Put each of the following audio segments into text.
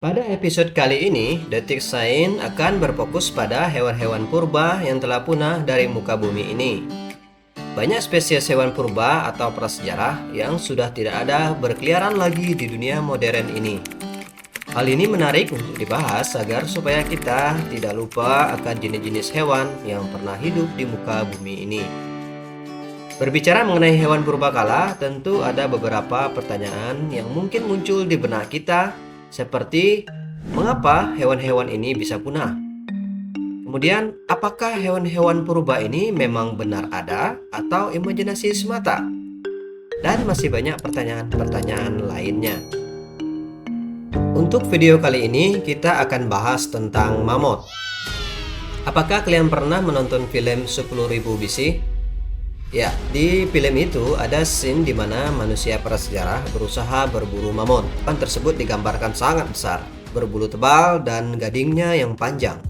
Pada episode kali ini, Detik Sains akan berfokus pada hewan-hewan purba yang telah punah dari muka bumi ini. Banyak spesies hewan purba atau prasejarah yang sudah tidak ada berkeliaran lagi di dunia modern ini. Hal ini menarik untuk dibahas agar supaya kita tidak lupa akan jenis-jenis hewan yang pernah hidup di muka bumi ini. Berbicara mengenai hewan purbakala, tentu ada beberapa pertanyaan yang mungkin muncul di benak kita, seperti mengapa hewan-hewan ini bisa punah? Kemudian, apakah hewan-hewan purba ini memang benar ada atau imajinasi semata? Dan masih banyak pertanyaan-pertanyaan lainnya. Untuk video kali ini, kita akan bahas tentang mamut. Apakah kalian pernah menonton film 10.000 BC? Ya, di film itu ada scene di mana manusia prasejarah berusaha berburu mamut. Hewan tersebut digambarkan sangat besar, berbulu tebal dan gadingnya yang panjang.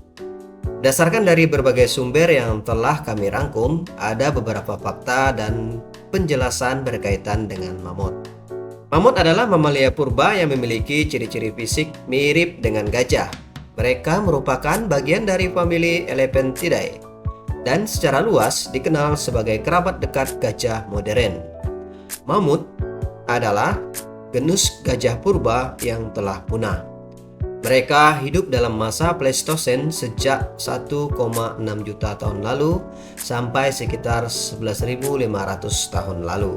Berdasarkan dari berbagai sumber yang telah kami rangkum, ada beberapa fakta dan penjelasan berkaitan dengan mamut. Mamut adalah mamalia purba yang memiliki ciri-ciri fisik mirip dengan gajah. Mereka merupakan bagian dari famili Elephantidae dan secara luas dikenal sebagai kerabat dekat gajah modern. Mamut adalah genus gajah purba yang telah punah. Mereka hidup dalam masa Pleistosen sejak 1,6 juta tahun lalu sampai sekitar 11.500 tahun lalu.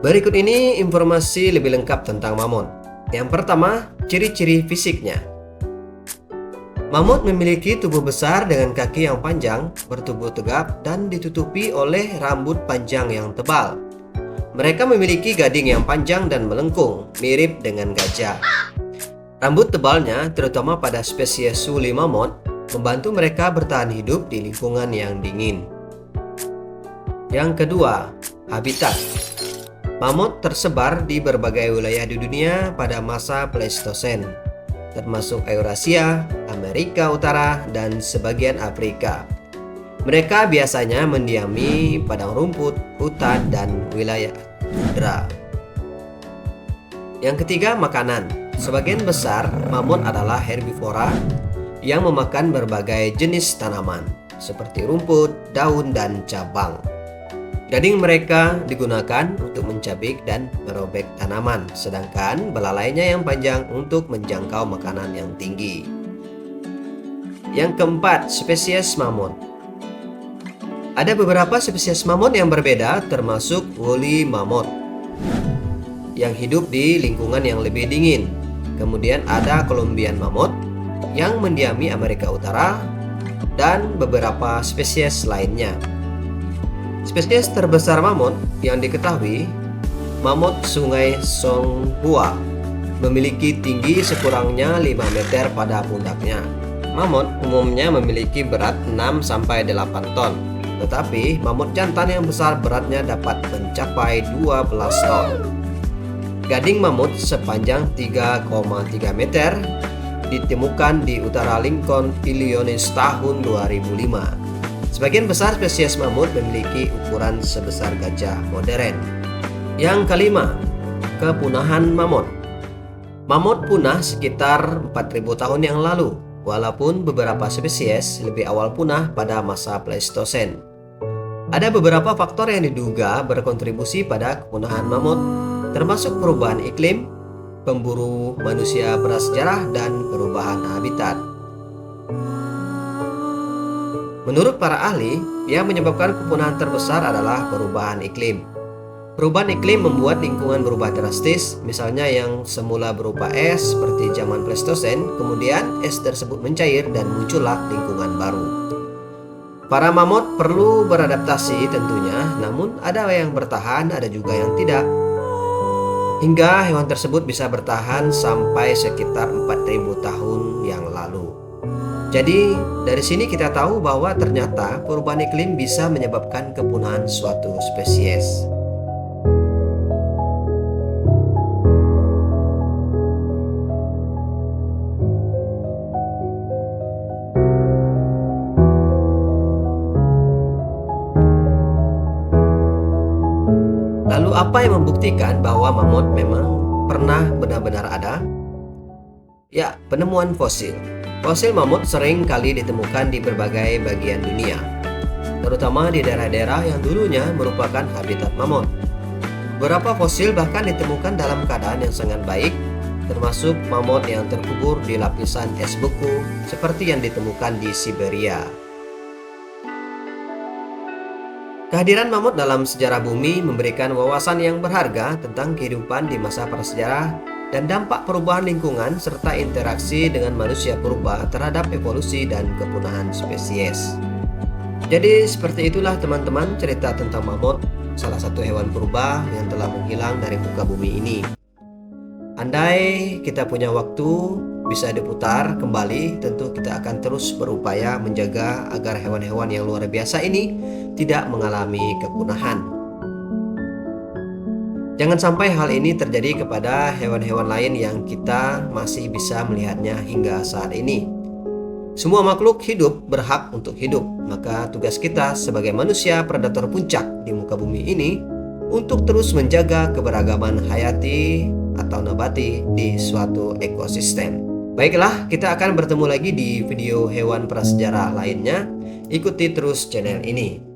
Berikut ini informasi lebih lengkap tentang mamut. Yang pertama, ciri-ciri fisiknya. Mamut memiliki tubuh besar dengan kaki yang panjang, bertubuh tegap, dan ditutupi oleh rambut panjang yang tebal. Mereka memiliki gading yang panjang dan melengkung, mirip dengan gajah. Rambut tebalnya, terutama pada spesies woolly mammoth, membantu mereka bertahan hidup di lingkungan yang dingin. Yang kedua, habitat. Mamut tersebar di berbagai wilayah di dunia pada masa Pleistosen, termasuk Eurasia, Amerika Utara, dan sebagian Afrika. Mereka biasanya mendiami padang rumput, hutan, dan wilayah tundra. Yang ketiga, makanan. Sebagian besar mamut adalah herbivora yang memakan berbagai jenis tanaman, seperti rumput, daun, dan cabang. Gading mereka digunakan untuk mencabik dan merobek tanaman, sedangkan belalainya yang panjang untuk menjangkau makanan yang tinggi. Yang keempat, spesies mamut. Ada beberapa spesies mamut yang berbeda, termasuk woolly mammoth yang hidup di lingkungan yang lebih dingin. Kemudian ada Columbian mammoth yang mendiami Amerika Utara dan beberapa spesies lainnya. Spesies terbesar mamut yang diketahui, mamut Sungai Songhua, memiliki tinggi sekurangnya 5 meter pada pundaknya. Mamut umumnya memiliki berat 6-8 ton, tetapi mamut jantan yang besar beratnya dapat mencapai 12 ton. Gading mamut sepanjang 3,3 meter ditemukan di utara Lincoln, Illinois tahun 2005. Sebagian besar spesies mamut memiliki ukuran sebesar gajah modern. Yang kelima, kepunahan mamut. Mamut punah sekitar 4.000 tahun yang lalu, walaupun beberapa spesies lebih awal punah pada masa Pleistosen. Ada beberapa faktor yang diduga berkontribusi pada kepunahan mamut, termasuk perubahan iklim, pemburu manusia prasejarah, dan perubahan habitat. Menurut para ahli, yang menyebabkan kepunahan terbesar adalah perubahan iklim. Perubahan iklim membuat lingkungan berubah drastis, misalnya yang semula berupa es seperti zaman Pleistosen, kemudian es tersebut mencair dan muncullah lingkungan baru. Para mamut perlu beradaptasi tentunya, namun ada yang bertahan, ada juga yang tidak. Hingga hewan tersebut bisa bertahan sampai sekitar 4.000 tahun yang lalu. Jadi, dari sini kita tahu bahwa ternyata perubahan iklim bisa menyebabkan kepunahan suatu spesies. Lalu apa yang membuktikan bahwa mamut memang pernah benar-benar ada? Ya, penemuan fosil. Fosil mamut sering kali ditemukan di berbagai bagian dunia, terutama di daerah-daerah yang dulunya merupakan habitat mamut. Beberapa fosil bahkan ditemukan dalam keadaan yang sangat baik, termasuk mamut yang terkubur di lapisan es beku seperti yang ditemukan di Siberia. Kehadiran mamut dalam sejarah bumi memberikan wawasan yang berharga tentang kehidupan di masa prasejarah dan dampak perubahan lingkungan serta interaksi dengan manusia purba terhadap evolusi dan kepunahan spesies. Jadi seperti itulah teman-teman cerita tentang mamut, salah satu hewan purba yang telah menghilang dari muka bumi ini. Andai kita punya waktu bisa diputar kembali, tentu kita akan terus berupaya menjaga agar hewan-hewan yang luar biasa ini tidak mengalami kepunahan. Jangan sampai hal ini terjadi kepada hewan-hewan lain yang kita masih bisa melihatnya hingga saat ini. Semua makhluk hidup berhak untuk hidup, maka tugas kita sebagai manusia predator puncak di muka bumi ini untuk terus menjaga keberagaman hayati atau nabati di suatu ekosistem. Baiklah, kita akan bertemu lagi di video hewan prasejarah lainnya. Ikuti terus channel ini.